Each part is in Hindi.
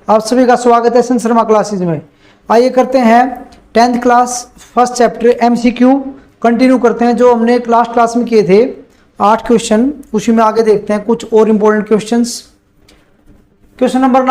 आप सभी का स्वागत है सन शर्मा क्लासेज में। आइए करते हैं 10th class first chapter MCQ continue करते हैं जो हमने लास्ट क्लास में किए थे 8 क्वेश्चन, उसी में आगे देखते हैं कुछ और important questions. Question number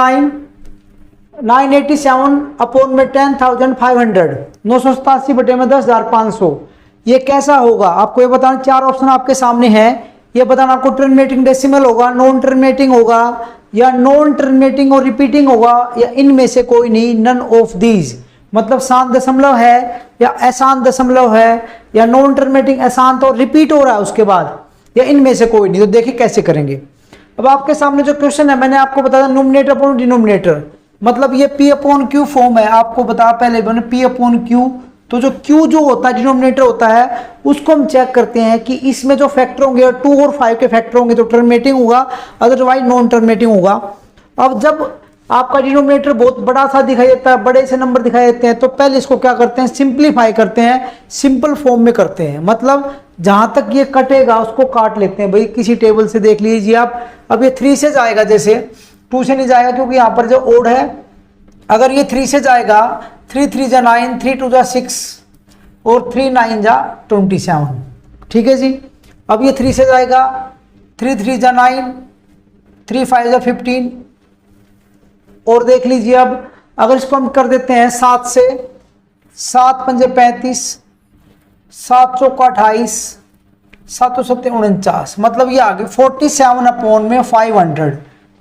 987 upon में 10,500 987 बटे में 10,500 ये कैसा होगा आपको ये बताना। 4 ऑप्शन आपके सामने हैं, ये बताना आपको टर्मिनेटिंग डेसिमल होगा, नॉन टर्मिनेटिंग होगा या नॉन टर्मिनेटिंग और रिपीटिंग होगा या इनमें से कोई नहीं, नन ऑफ दीज। मतलब शांत दशमलव है या अशांत दशमलव है या नॉन टर्मिनेटिंग अशांत और रिपीट हो रहा है उसके बाद या इनमें से कोई नहीं। तो देखिए कैसे करेंगे। अब आपके सामने जो क्वेश्चन है मैंने आपको बताया न्यूमरेटर अपॉन डिनोमिनेटर, मतलब ये P अपॉन Q फॉर्म है। आपको बताया पहले मैंने P अपॉन Q, तो जो Q जो होता है डिनोमिनेटर होता है उसको हम चेक करते हैं कि इसमें जो फैक्टर होंगे 2 और 5 के फैक्टर होंगे तो टर्मिनेटिंग होगा, अदरवाइज नॉन टर्मिनेटिंग होगा। अब जब आपका डिनोमिनेटर बहुत बड़ा सा दिखाई देता है, बड़े से नंबर दिखाई देते हैं, तो पहले इसको क्या करते हैं सिंप्लीफाई करते हैं, सिंपल फॉर्म में करते हैं। मतलब जहां तक ये कटेगा उसको काट लेते हैं। भाई किसी टेबल से देख लीजिए आप, अब ये 3 से जाएगा, जैसे 2 से नहीं जाएगा क्योंकि यहाँ पर जो ओड है। अगर ये 3 से जाएगा 3 3 जा 9, 3 2 जा 6 और 3 9 जा 27, ठीक है जी। अब ये 3 से जाएगा 3 3 जा 9, 3 5 जा 15 और देख लीजिए अब अगर इसको हम कर देते हैं 7 से, 7 पंजे 35, 7 चौका 28, 7 7 49, मतलब ये आ गई 47 अपॉन में 500।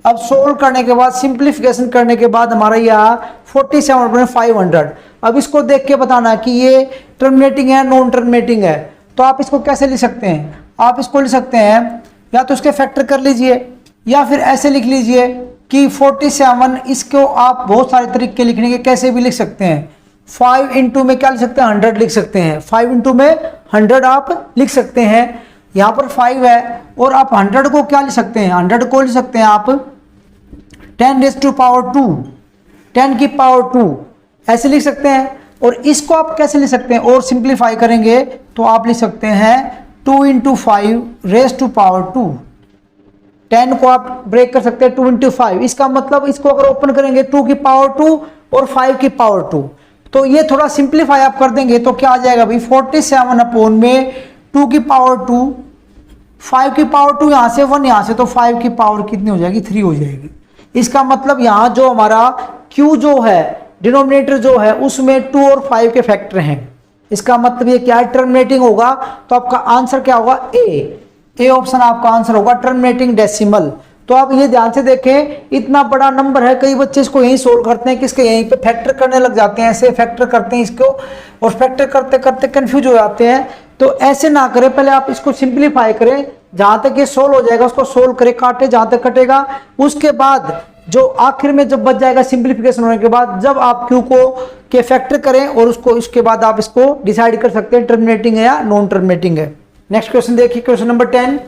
अब सोल्व करने के बाद सिंप्लीफिकेशन करने के बाद हमारा यह 47 अपॉन 500। अब इसको देख के बताना कि ये टर्मिनेटिंग है नॉन टर्मिनेटिंग है। तो आप इसको कैसे लिख सकते हैं, आप इसको लिख सकते हैं या तो इसके फैक्टर कर लीजिए या फिर ऐसे लिख लीजिए कि 47, इसको आप बहुत सारे तरीके लिखने के कैसे भी लिख सकते हैं। 5 इंटू में क्या लिख सकते हैं 100 लिख सकते हैं, 5 इंटू में 100 आप लिख सकते हैं। यहाँ पर 5 है और आप 100 को क्या लिख सकते हैं, 100 को लिख सकते हैं आप 10⁻², 10 की पावर 2 ऐसे लिख सकते हैं। और इसको आप कैसे लिख सकते हैं और सिंप्लीफाई करेंगे तो आप लिख सकते हैं 2 इंटू 5⁻²। 10 को आप ब्रेक कर सकते हैं 2 इंटू 5, इसका मतलब इसको अगर ओपन करेंगे 2 की पावर 2 और 5 की पावर 2, तो ये थोड़ा सिंप्लीफाई आप कर देंगे तो क्या आ जाएगा भाई 47 अपॉन में 2 की पावर 2, 5 की पावर 2 यहाँ से 1 यहाँ से, तो 5 की पावर कितनी हो जाएगी 3 हो जाएगी। इसका मतलब यहाँ जो हमारा Q जो है डिनोमिनेटर जो है उसमें 2 और 5 के फैक्टर हैं। इसका मतलब ये क्या है टर्मिनेटिंग होगा, तो आपका आंसर क्या होगा ए ऑप्शन आपका आंसर होगा टर्मिनेटिंग डेसिमल। तो आप ये ध्यान से देखें, इतना बड़ा नंबर है, कई बच्चे इसको यहीं सोल्व करते हैं कि इसके यहीं पे फैक्टर करने लग जाते हैं, ऐसे फैक्टर करते हैं इसको और फैक्टर करते करते कंफ्यूज हो जाते हैं। तो ऐसे ना करें, पहले आप इसको सिंप्लीफाई करें, जहां तक ये सोल्व हो जाएगा उसको सोल्व करें, काटे जहां तक कटेगा, उसके बाद जो आखिर में जब बच जाएगा सिंप्लीफिकेशन होने के बाद जब आप Q को के फैक्टर करें और उसको इसके बाद आप इसको डिसाइड कर सकते हैं टर्मिनेटिंग है या नॉन टर्मिनेटिंग है। नेक्स्ट क्वेश्चन देखिए, question number 10।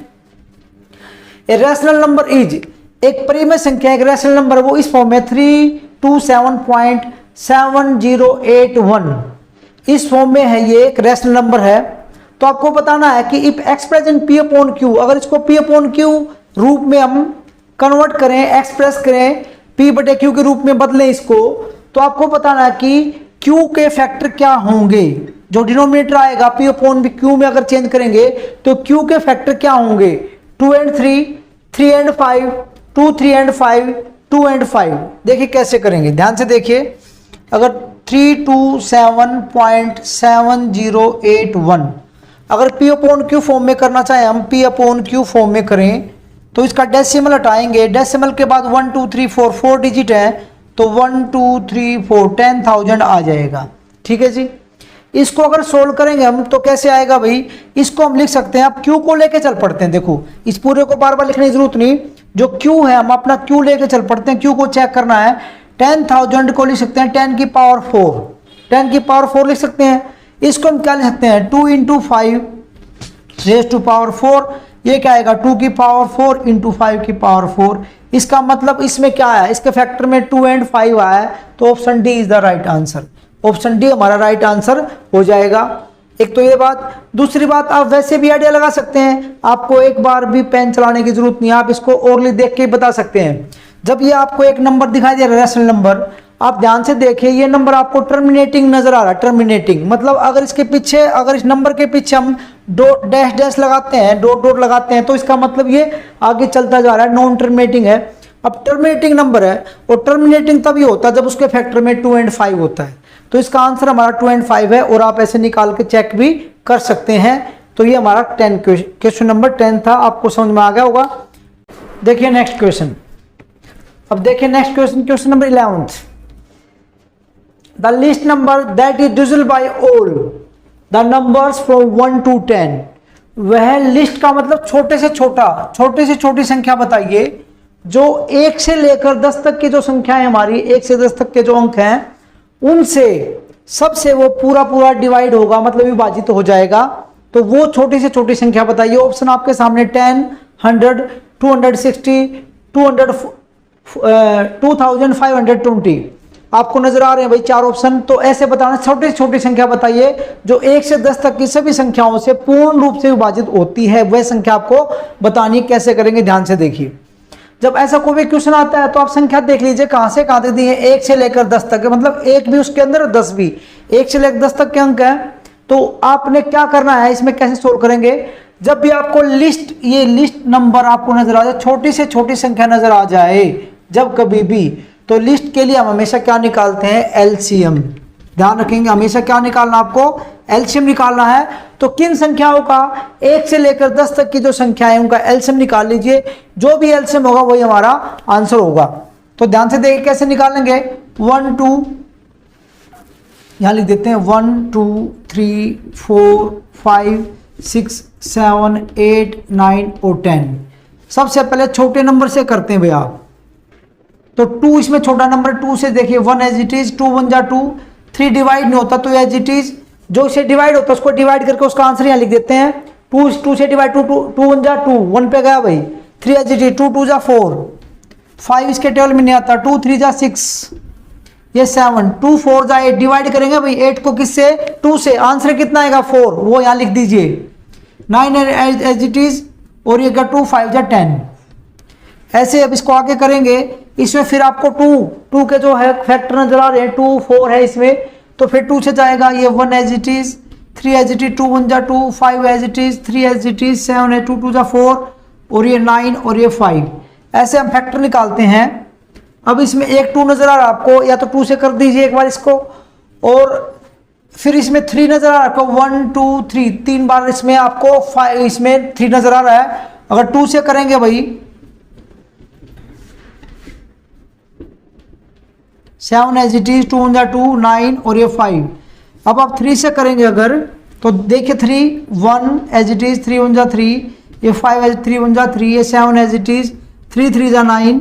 A rational number is, एक परिमेय संख्या एक रैशनल नंबर वो इस फॉर्म में 327.7081 इस फॉर्म में है, ये एक रैशनल नंबर है। तो आपको बताना है कि if x present P upon Q, अगर इसको P अपॉन Q रूप में हम कन्वर्ट करें, एक्सप्रेस करें, P बटे Q के रूप में बदलें इसको, तो आपको बताना है कि Q के फैक्टर क्या होंगे। जो डिनोमिनेटर आएगा P अपॉन Q में अगर चेंज करेंगे तो Q के फैक्टर क्या होंगे 2 and 3, 3 and 5, 2 3 and 5, 2 and 5। देखिए कैसे करेंगे, ध्यान से देखिए। अगर 327.7081 अगर P अपॉन Q फॉर्म में करना चाहें हम, P अपॉन Q फॉर्म में करें तो इसका डेसिमल हटाएंगे, डेसिमल के बाद 1 2 3 4 4 डिजिट है तो 1 2 3 4 10,000 आ जाएगा, ठीक है जी। इसको अगर सोल्व करेंगे हम तो कैसे आएगा भाई, इसको हम लिख सकते हैं, आप Q को लेके चल पड़ते हैं। देखो इस पूरे को बार बार लिखने की जरूरत नहीं, जो Q है हम अपना Q लेके चल पड़ते हैं, Q को चेक करना है। 10,000 को लिख सकते हैं 10 की पावर 4, 10 की पावर 4 लिख सकते हैं। इसको हम क्या लिख सकते हैं 2 इंटू 5⁻⁴, ये क्या आएगा 2 की पावर 4 इंटू 5 की पावर 4। इसका मतलब इसमें क्या है, इसके फैक्टर में 2 and 5 आया है, तो option D is the right answer. Option D हमारा राइट आंसर हो जाएगा। एक तो ये बात, दूसरी बात आप वैसे भी आइडिया लगा सकते हैं, आपको एक बार भी पेन चलाने की जरूरत नहीं है, आप इसको ओरली देख के बता सकते हैं। जब ये आपको एक नंबर दिखाई दे रहा है रेशनल नंबर, आप ध्यान से देखिए ये नंबर आपको टर्मिनेटिंग नजर आ रहा है। टर्मिनेटिंग मतलब अगर इसके पीछे, अगर इस नंबर के पीछे हम डैश डैश लगाते हैं, डॉट डॉट लगाते हैं, तो इसका मतलब ये आगे चलता जा रहा है, नॉन टर्मिनेटिंग है। अब टर्मिनेटिंग नंबर है, और टर्मिनेटिंग तभी होता है जब उसके फैक्टर में 2 और 5 होता है। तो इसका आंसर हमारा 2 और 5 है, और आप ऐसे निकाल के चेक भी कर सकते हैं। तो ये हमारा क्वेश्चन नंबर 10 था, आपको समझ में आ गया होगा। देखिए नेक्स्ट क्वेश्चन। अब देखिए next question, question number 11th। The list number that is divisible bye all the numbers from 1 to 10। वह लिस्ट का मतलब छोटे से छोटी संख्या बताइए जो 1 से लेकर 10 तक की जो संख्या है हमारी, 1 से 10 तक के जो अंक हैं, उनसे सबसे वो पूरा डिवाइड होगा, मतलब विभाजित हो जाएगा। तो वो छोटी से छोटी संख्या बताइए। ऑप्शन आपके सामने 10, 100, 260, 2520 आपको नजर आ रहे हैं भाई 4 ऑप्शन। तो ऐसे बताना, छोटी से छोटी संख्या बताइए जो 1 से 10 तक की सभी संख्याओं से पूर्ण रूप से विभाजित होती है, वह संख्या आपको बतानी। कैसे करेंगे ध्यान से देखिए। जब ऐसा कोई भी क्वेश्चन आता है तो आप संख्या देख लीजिए कहां से कहां तक दी है। 1 से लेकर 10 तक, मतलब 1 भी उसके अंदर और 10 भी, 1 से लेकर 10 तक के अंक है। तो आपने क्या करना है, इसमें कैसे सोल्व करेंगे। जब भी आपको लिस्ट, ये लिस्ट नंबर आपको नजर आ जाए, छोटी से छोटी संख्या नजर आ जाए जब कभी भी, तो लिस्ट के लिए हम हमेशा क्या निकालते हैं, एलसीएम। ध्यान रखेंगे, हमेशा क्या निकालना, आपको एलसीएम निकालना है। तो किन संख्याओं का, 1 से लेकर 10 तक की जो संख्या है उनका एलसीएम निकाल लीजिए। जो भी एलसीएम होगा वही हमारा आंसर होगा। तो ध्यान से देखिए कैसे निकालेंगे। 1 2 यहां लिख देते हैं, 1 2 3 4 5 6 7 8 9 और 10। सबसे पहले छोटे नंबर से करते हैं भैया। तो 2 इसमें छोटा नंबर, 2 से देखिए 1 एज इट इज, 2 1 जा 2, 3 डिवाइड नहीं होता तो एज इट इज, जो इसे डिवाइड होता है उसको डिवाइड करके उसका आंसर यहाँ लिख देते हैं। 2 से डिवाइड, 2 1 जा 2, 1 पे गया भाई, 3 एज इट इज, 2 2 जा 4, 5 इसके टेबल में नहीं आता, 2 3 जा 6, ये 7, 2 4 जा 8, डिवाइड करेंगे भाई 8 को किससे, 2 से, आंसर कितना आएगा 4, वो यहाँ लिख दीजिए। 9 एज इट इज, और ये 2 5 जा 10। ऐसे अब इसको आगे करेंगे, इसमें फिर आपको 2 के जो है फैक्टर नजर आ रहे हैं, 2 4 है इसमें, तो फिर 2 से जाएगा ये 1 as it is, 3 as it is, 2 1 जा 2, 5 as it is, 3 as it is, 7 है, 2 2 जा 4, और ये 9 और ये 5। ऐसे हम फैक्टर निकालते हैं। अब इसमें एक 2 नजर आ रहा है आपको, या तो 2 से कर दीजिए एक बार इसको, और फिर इसमें 3 नजर आ रहा है आपको, 1 2 3, 3 बार इसमें आपको 5, इसमें 3 नजर आ रहा है। अगर 2 से करेंगे भाई 7 एज इट इज, 2 1 जा 2, 9 और ये 5। अब आप 3 से करेंगे अगर, तो देखिए 3 1 एज इट इज, 3 1 जा 3, ये 5 एज 3 1 जा 3, ये 7 एज इट इज, 3 3 जा 9,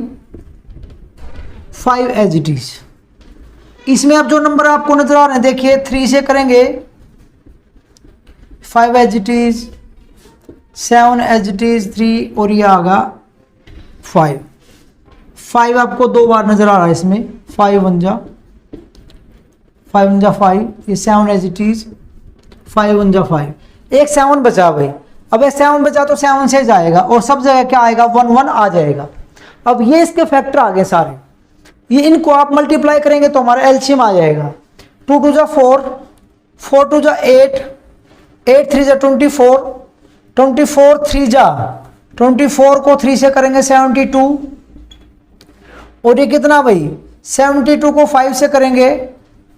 5 एज इट इज। इसमें अब जो नंबर आपको नजर आ रहे हैं देखिए, 3 से करेंगे 5 as it is, 7 as it is, 3 और ये आगा 5 आपको 2 बार नजर आ रहा है इसमें, 5 1 जा 5, ये 7 एज इट इज, 5 1 जा 5, एक 7 बचा भाई। अब ये 7 बचा तो 7 से जाएगा, और सब जगह क्या आएगा, 1 1 आ जाएगा। अब ये इसके फैक्टर आ गए सारे, ये इनको आप मल्टीप्लाई करेंगे तो हमारा एलसीएम आ जाएगा। 2 2 जा 4, 4 2 जा 8, 8 3 जा 24, 24 3 जा 24 को 3 से करेंगे 72, और ये कितना भाई 72 को 5 से करेंगे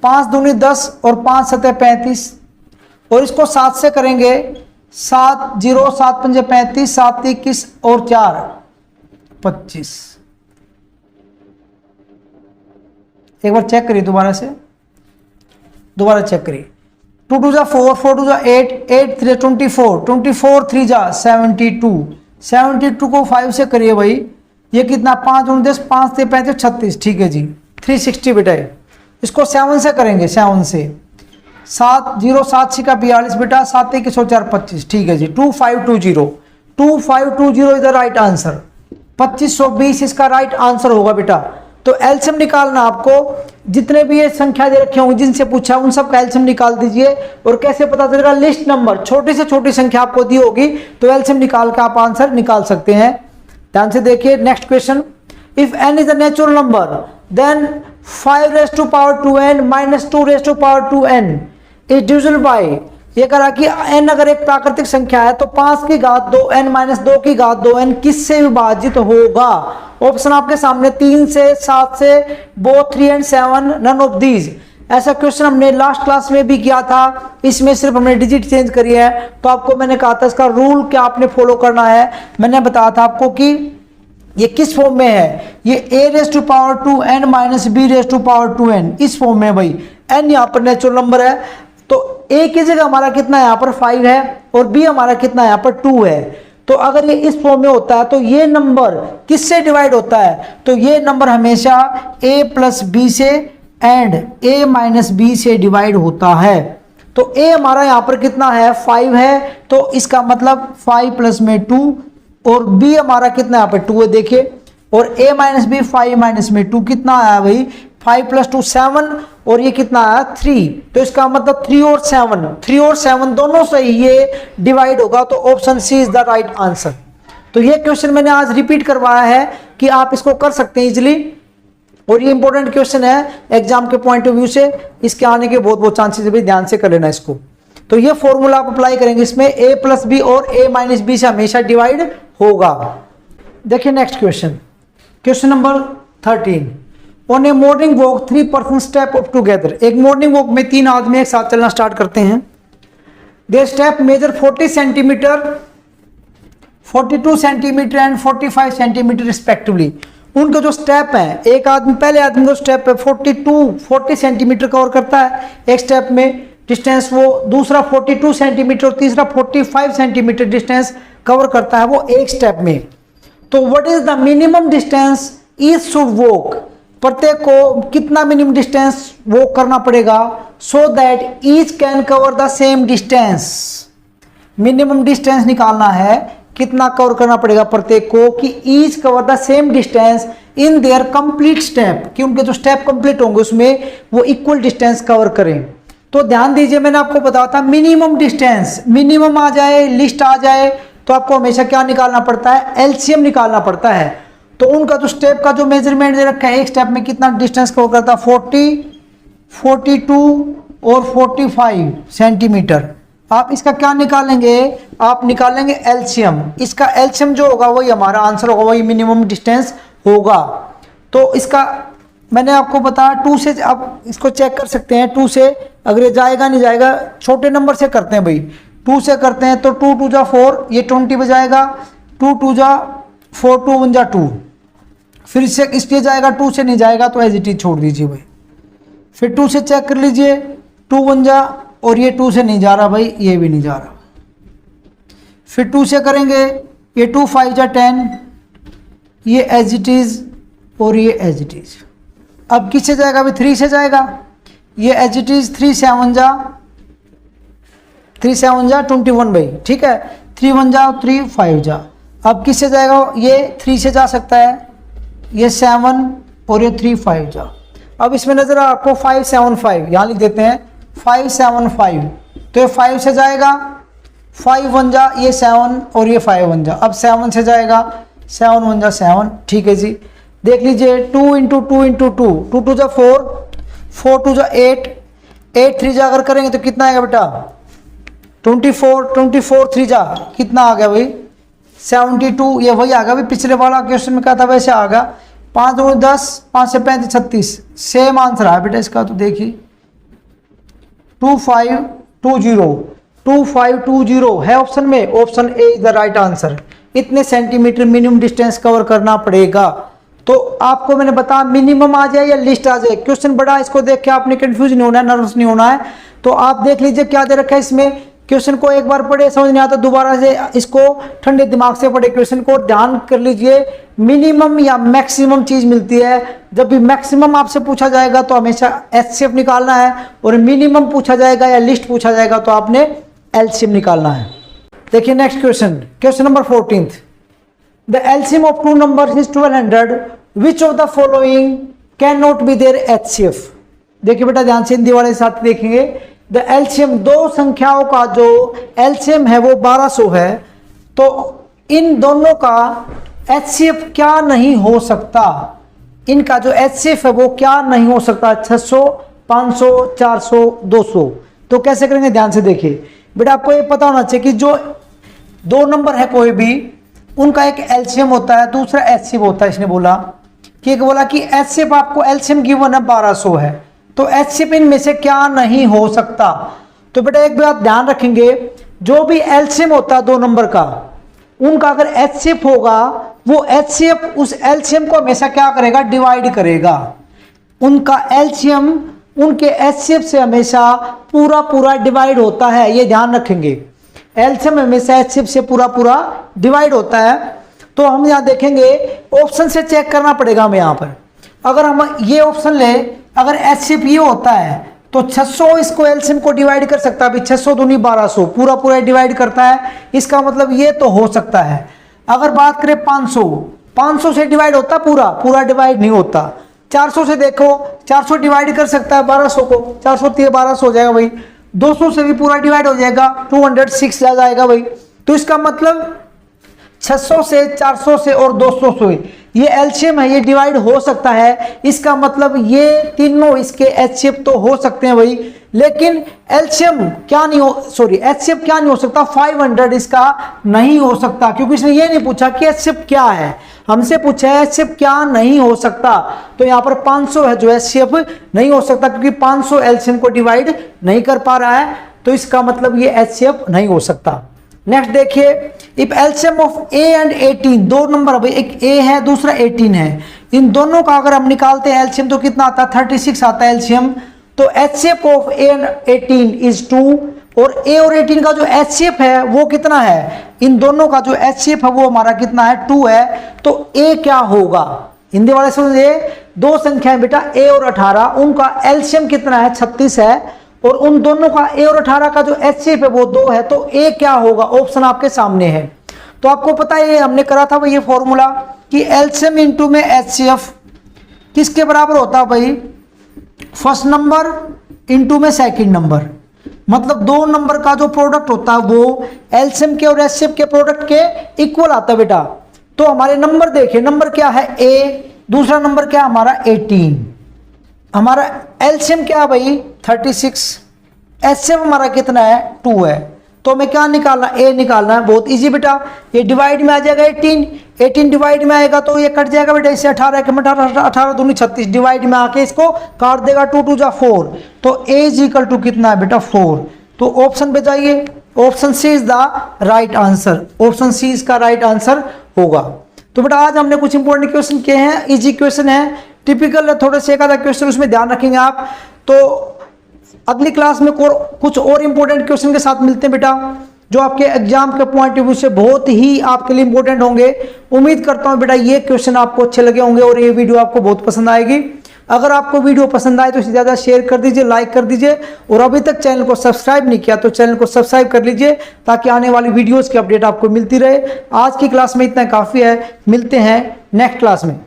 5 दूनी 10 और 5 सतह 35, और इसको 7 से करेंगे 7 0 7 5 35, 7 21 और 4 25। एक बार चेक करिए, दोबारा चेक करिए। 2 2 जा 4, 4 2 जा 8, 8 3 24, 24 3 जा 72, 72 को 5 से करिए भाई, ये कितना 5 दूनी 10, 5 से 35 36, ठीक है जी, 360 बेटा है। इसको 7 से करेंगे, 7 से 7 0 7 6 का 42 बेटा, 7 1 और 4 25, ठीक है जी। 2520 इज द राइट आंसर, 2520 इसका राइट आंसर होगा बेटा। तो एलसीएम निकालना आपको, जितने भी ये संख्या दे रखे होंगे जिनसे पूछा उन सब का एलसीएम निकाल दीजिए। और कैसे पता चलेगा, लिस्ट नंबर छोटी से छोटी संख्या आपको दी होगी तो एलसीएम निकाल कर आप आंसर निकाल सकते हैं। ध्यान से देखिए next question. If n is a natural number then 5 raise to power 2n minus 2 raise to power 2n is divisible by, ये करा कि n अगर एक प्राकृतिक संख्या है तो 5 की घात 2n माइनस 2 की घात 2n किससे विभाजित होगा। ऑप्शन आपके सामने 3 से, 7 से, both 3 and 7, none of these. ऐसा क्वेश्चन हमने लास्ट क्लास में भी किया था, इसमें सिर्फ हमने डिजिट चेंज करी है। तो आपको मैंने कहा था इसका रूल क्या आपने फॉलो करना है, मैंने बताया था आपको कि ये किस फॉर्म में है, ये a raise to power 2n minus b raise to power 2n इस फॉर्म में है भाई। n यहाँ पर नेचुरल नंबर है तो a की जगह हमारा कितना यहाँ पर 5 है और b हमारा कितना यहाँ पर 2 है। तो अगर ये इस फॉर्म में होता है तो ये नंबर किससे डिवाइड होता है, तो ये नंबर हमेशा a प्लस बी से एंड a माइनस बी से डिवाइड होता है। तो a हमारा यहाँ पर कितना है 5 है, तो इसका मतलब 5 प्लस में 2 और b हमारा कितना यहाँ पर 2 है देखिए, और a माइनस बी 5 माइनस में 2 कितना आया भाई 5 प्लस 2 7 और ये कितना आया 3। तो इसका मतलब 3 और 7 दोनों से ये डिवाइड होगा, तो option C is the right answer. तो ये क्वेश्चन मैंने आज रिपीट करवाया है कि आप इसको कर सकते हैं इजिली, और ये इंपॉर्टेंट क्वेश्चन है एग्जाम के पॉइंट ऑफ व्यू से, इसके आने के बहुत चांसेस है, ध्यान से कर लेना इसको। तो ये फॉर्मूला आप अप्लाई करेंगे इसमें a प्लस बी और a माइनस बी से हमेशा डिवाइड होगा। देखिए next question, question number 13। On a morning walk 3 person step up together, एक मॉर्निंग वॉक में 3 आदमी एक साथ चलना स्टार्ट करते हैं। They step measure 40 centimetre, 42 centimetre and 45 centimetre respectively. उनका जो स्टेप है, एक आदमी पहले आदमी का स्टेप है 40 सेंटीमीटर कवर करता है एक स्टेप में डिस्टेंस, वो दूसरा 42 सेंटीमीटर और तीसरा 45 सेंटीमीटर डिस्टेंस कवर करता है वो एक स्टेप में। तो what is the minimum distance each should walk, प्रत्येक को कितना मिनिमम डिस्टेंस वॉक करना पड़ेगा so that each can cover the same distance. Minimum distance निकालना है, कितना कवर करना पड़ेगा प्रत्येक को कि each cover the same distance in their complete step, कि उनके जो स्टेप कंप्लीट होंगे उसमें वो इक्वल डिस्टेंस कवर करें। तो ध्यान दीजिए मैंने आपको बताया था मिनिमम डिस्टेंस, मिनिमम आ जाए लिस्ट आ जाए तो आपको हमेशा क्या निकालना पड़ता है, एलसीएम निकालना पड़ता है। तो उनका जो स्टेप का जो मेजरमेंट दे रखा है, एक स्टेप में कितना डिस्टेंस कवर करता है 40, 42 और 45 सेंटीमीटर। आप इसका क्या निकालेंगे, आप निकालेंगे एलसीएम। इसका एलसीएम जो होगा वही हमारा आंसर होगा, वही मिनिमम डिस्टेंस होगा। तो इसका मैंने आपको बताया 2 से, आप इसको चेक कर सकते हैं 2 से, अगर ये जाएगा नहीं जाएगा, छोटे नंबर से करते हैं भाई, 2 से करते हैं तो 2 2 जा 4, ये 20 बजाएगा, 2 2 जा 4, 2 1 जा 2, फिर इससे इसलिए जाएगा, 2 से नहीं जाएगा तो एज इट इज छोड़ दीजिए भाई। फिर 2 से चेक कर लीजिए, 2 1 जा, और ये 2 से नहीं जा रहा भाई, ये भी नहीं जा रहा। फिर 2 से करेंगे, ये 2 5 जा 10, ये एज इट इज और ये एज इट इज। अब किससे जाएगा भाई, 3 से जाएगा, ये एज इट इज 3 7 जा 21 भाई, ठीक है, 3 1 जा 3 5 जा। अब किससे जाएगा, ये 3 से जा सकता है, ये 7 और ये 3 5 जा। अब इसमें नजर आपको 5 7 5, यहाँ लिख देते हैं 5 7 5, तो ये 5 से जाएगा, 5 1 जा ये 7 और ये 5 1 जा। अब 7 से जाएगा, 7 1 जा 7, ठीक है जी। देख लीजिए 2 × 2 × 2, 2 2 जा 4, 4 2 जा 8, 8 3 जा अगर करेंगे तो कितना आएगा बेटा 24, 24 3 जा कितना आ गया भाई 72, ये वही आ गया भाई, पिछले वाला क्वेश्चन में क्या था वैसे आ गया। 5 2 10, 5 से 35 36, सेम आंसर है बेटा इसका। तो देखिए 2520 है ऑप्शन में, option A is the right answer. इतने सेंटीमीटर मिनिमम डिस्टेंस कवर करना पड़ेगा। तो आपको मैंने बताया मिनिमम आ जाए या लिस्ट आ जाए, क्वेश्चन बड़ा, इसको देख के आपने कंफ्यूज नहीं होना है, नर्वस नहीं होना है। तो आप देख लीजिए क्या दे रखा है इसमें, क्वेश्चन को एक बार पढ़े समझ नहीं आता दोबारा से इसको ठंडे दिमाग से पढ़े, क्वेश्चन को ध्यान कर लीजिए। मिनिमम या मैक्सिमम चीज मिलती है, जब भी मैक्सिमम आपसे पूछा जाएगा तो हमेशा एचसीएफ निकालना है, और मिनिमम पूछा जाएगा या लिस्ट पूछा जाएगा तो आपने एलसीएम निकालना है। देखिए next question, question number 14, the LCM of 2 numbers is 1200, which of the following can not be their HCF. देखिए बेटा ध्यान से हिंदी वाले साथ देखेंगे, द एलसीएम, दो संख्याओं का जो एलसीएम है वो 1200 है, तो इन दोनों का HCF क्या नहीं हो सकता, इनका जो HCF है वो क्या नहीं हो सकता, 600, 500, 400, 200। तो कैसे करेंगे, ध्यान से देखिए बेटा। आपको ये पता होना चाहिए कि जो दो नंबर है कोई भी, उनका एक एलसीएम होता है, दूसरा HCF होता है। इसने बोला कि एक बोला कि HCF आपको एलसीएम गिवन है 1200 है, तो HCF इनमें से क्या नहीं हो सकता। तो बेटा एक बात ध्यान रखेंगे, जो भी एलसीएम होता है दो नंबर का, उनका अगर HCF होगा, वो HCF उस एलसीएम को हमेशा क्या करेगा, डिवाइड करेगा। उनका एलसीएम उनके HCF से हमेशा पूरा पूरा डिवाइड होता है, ये ध्यान रखेंगे। एलसीएम हमेशा HCF से पूरा पूरा डिवाइड होता है। तो हम यहाँ देखेंगे, ऑप्शन से चेक करना पड़ेगा हमें यहाँ पर। अगर हम ये ऑप्शन ले, अगर HCF ये होता है तो 600 इसको एलसीएम को डिवाइड कर सकता है। अभी 600 दूनी 1200 पूरा पूरा डिवाइड करता है, इसका मतलब ये तो हो सकता है। अगर बात करें 500 से डिवाइड होता पूरा पूरा डिवाइड नहीं होता। 400 से देखो, 400 डिवाइड कर सकता है 1200 को, 400 1200 हो जाएगा भाई। 200 से भी पूरा डिवाइड हो जाएगा, 206 आ जाएगा भाई। तो इसका मतलब 600 से, 400 से और 200 से ये एलसीएम है, ये डिवाइड हो सकता है। इसका मतलब ये तीनों इसके HCF तो हो सकते हैं भाई, लेकिन एलसीएम क्या नहीं हो, सॉरी HCF क्या नहीं हो सकता, 500 इसका नहीं हो सकता, क्योंकि इसने ये नहीं पूछा कि HCF क्या है, हमसे पूछा है HCF क्या नहीं हो सकता। तो यहाँ पर 500 है जो HCF नहीं हो सकता, क्योंकि 500 एलसीएम को डिवाइड नहीं कर पा रहा है, तो इसका मतलब ये HCF नहीं हो सकता। नेक्स्ट देखिए, if LCM of A and 18, दो नंबर भाई, एक ए है दूसरा 18 है, इन दोनों का अगर हम निकालते हैं एलसीएम तो कितना आता है, 36 आता है एलसीएम। तो HCF of A and 18 is 2, और ए और 18 का जो HCF है वो कितना है, इन दोनों का जो HCF है वो हमारा कितना है, 2 है। तो ए क्या होगा, हिंदी वाले समझिए, दो संख्या है बेटा ए और 18, उनका एलसीएम कितना है, 36 है, और उन दोनों का ए और 18 का जो HCF है वो 2 है। तो ए क्या होगा, ऑप्शन आपके सामने है। तो आपको पता है, हमने करा था भाई ये फॉर्मूला कि एलसीएम इनटू में HCF किसके बराबर होता है भाई, फर्स्ट नंबर इनटू में सेकंड नंबर। मतलब दो नंबर का जो प्रोडक्ट होता है वो एलसीएम के और HCF के प्रोडक्ट के इक्वल आता है बेटा। तो हमारे नंबर देखिए, नंबर क्या है ए, दूसरा नंबर क्या हमारा 18, हमारा एलसीएम क्या है भाई 36, HCF हमारा कितना है 2 है। तो हमें क्या निकालना, ए निकालना है। बहुत इजी बेटा, ये डिवाइड में आ जाएगा 18 डिवाइड में आएगा तो ये कट जाएगा बेटा, इससे 18 के 18 दूनी 36, डिवाइड में आके इसको काट देगा, 2 2 जा 4। तो ए इज इक्वल टू कितना है बेटा 4। तो ऑप्शन पे जाइए, option C is the right answer, option C इसका राइट आंसर होगा। तो बेटा आज हमने कुछ इंपॉर्टेंट क्वेश्चन किए हैं, इजी क्वेश्चन है, टिपिकल थोड़े से एक आधा क्वेश्चन उसमें ध्यान रखेंगे आप। तो अगली क्लास में कुछ और इंपॉर्टेंट क्वेश्चन के साथ मिलते हैं बेटा, जो आपके एग्जाम के पॉइंट ऑफ व्यू से बहुत ही आपके लिए इंपॉर्टेंट होंगे। उम्मीद करता हूं बेटा ये क्वेश्चन आपको अच्छे लगे होंगे और ये वीडियो आपको बहुत पसंद आएगी। अगर आपको वीडियो पसंद आए तो इसे ज़्यादा शेयर कर दीजिए, लाइक कर दीजिए, और अभी तक चैनल को सब्सक्राइब नहीं किया तो चैनल को सब्सक्राइब कर लीजिए, ताकि आने वाली वीडियोज़ की अपडेट आपको मिलती रहे। आज की क्लास में इतना काफ़ी है, मिलते हैं नेक्स्ट क्लास में।